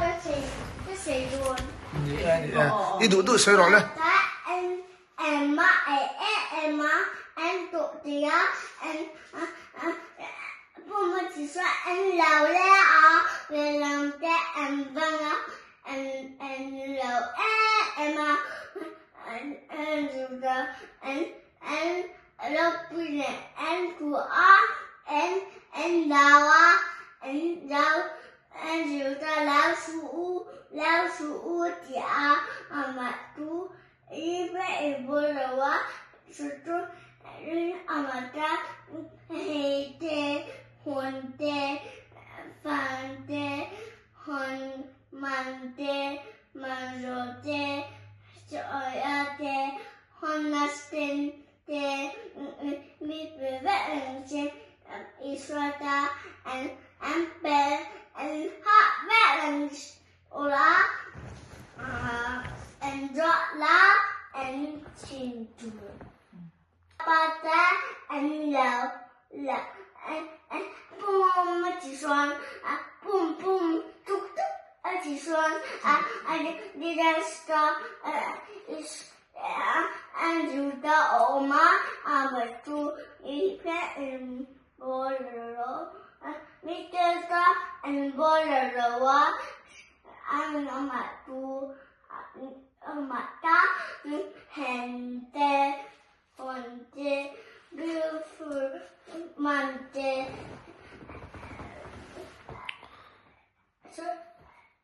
cái xì luôn. Đi tụi sợi rồi lên. Em má em má em tụi tía em bố chỉ sợ em lầu lẽ về làm cái em vâng á em lầu em má em dù đó em lầu quy nè em của em đào á em đào em dù đó lao su tía mà chú Ibe bolawa sutu amata hete honte fante honmante manrote soyate honastente mi prevention iswata and amper and hot balance ola and draw la and chin to Pata and love and boom chỉ xoan boom boom tuk tuk chỉ xoan I didn't stop is and you the oma but to in bolero Mr. and bolero I'm on my two mata gente fonte beautiful mante so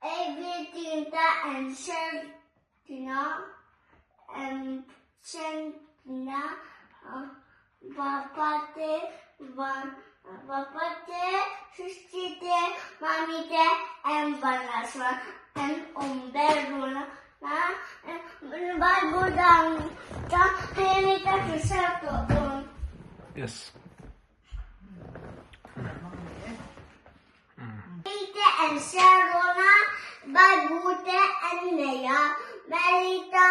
everything that and Sentina and Sentina Bapate Sistite Mamite and Banaswan and Umberuna Bible down Yes. Peter and Sharona Bible and Nea Marita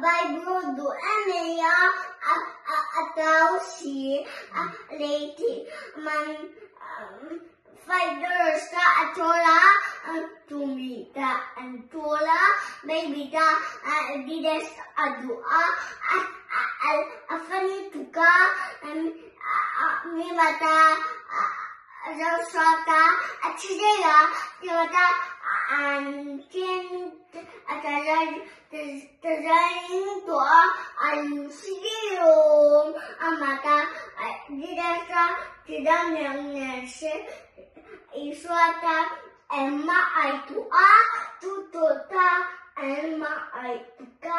Bible do and Nea Atausi Lady Man $5 Atola Tumita and Tola maybe Dides Adua Afani Tuka and Mimata Rosata Achidega Timata and Kin Tazarin Toa and Sidium Amata Didasa Tidam Iswata Emma Aitua Tutota Emma Aituka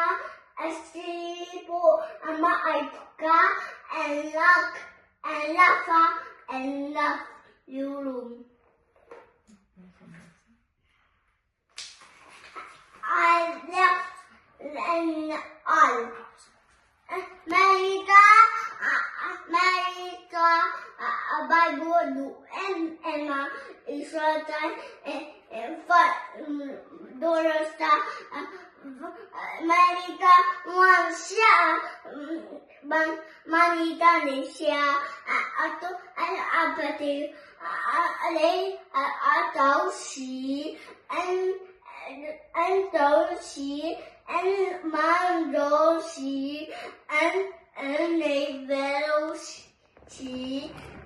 Asipo Emma Aituka and Luck and Lafa and Love You I left and all Marita Bible do and Emma Israel Dorota Marita one share Manita Nisha Ato Apathy Atausi and Dosi and Mandosi and Nevelosi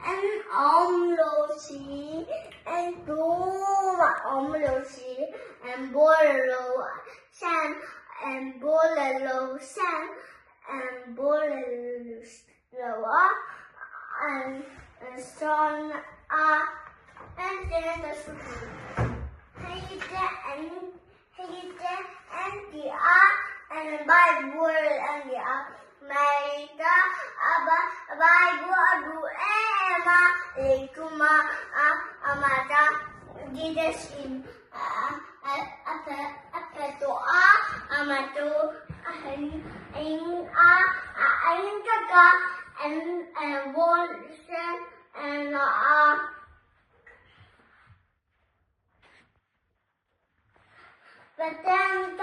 and Omlosi and Duma Omlosi and Bolero San and Bolero San and Bolero and Son and then the and the and Bible and the Marita Bible do Emma Lekuma Amata Jesus in Apetoa Amato in Aintaka and Wilson and but then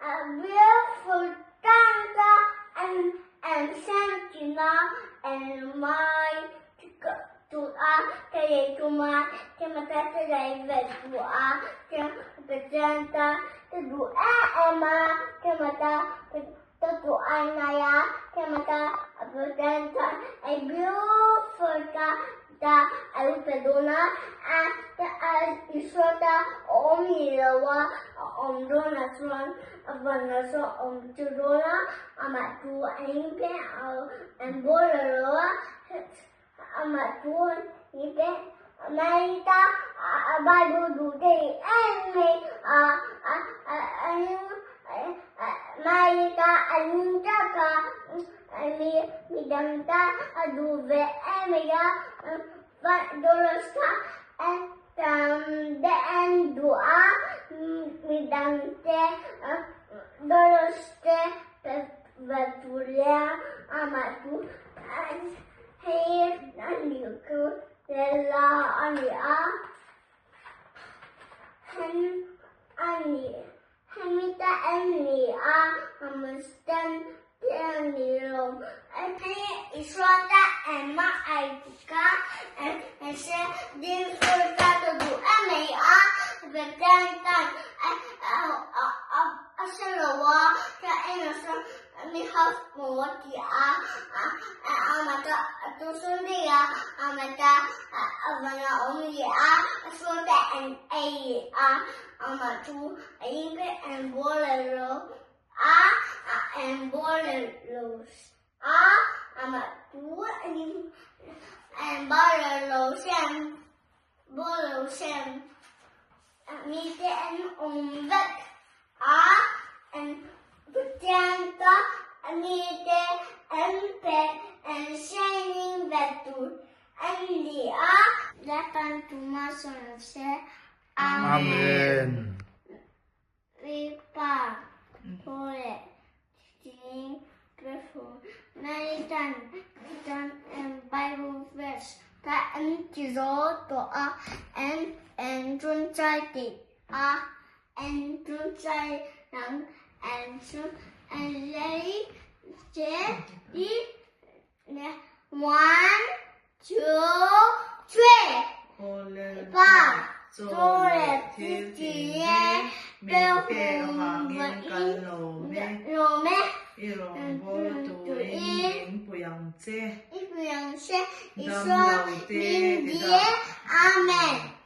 a beautiful Tanta and Santina and my to doa ke cuma terima kasih dari berdoa ke berjanta doa Emma terima doa Naya terima berjanta beautiful da Alpedona Isota Omilawa Donatron Vanaso Tudona Amatu Impe and Boloroa Amatu Impe Marita Bible Day and me Marita Anintaka Midanta Aduve Emiga Doloska and Dua Midante Doloste Vetulia Amatu and Hey Naniku Della Ania Hamita Ania Amustan Nilo and Isrota and Ma'aika and said this for that to do Amaya but then Asalawa the innocent me have more Amata to Sundia Amata Avana Omia Asrota and Amatu and Bolero and Boleros Amatu and Bolosem Mite and Umbek and Putianta Mite and Pet and Shining Vetur and the Japan to Mason say Amen. Ripa Pole Singing Grateful Maritan and Bible verse that and Doa and Junchai and Junchai and Sun and Lay J 1 2 3 ba Sore Titiye Belhum Rome Irong Bolo in Puyang Tse If we are Isra Amen.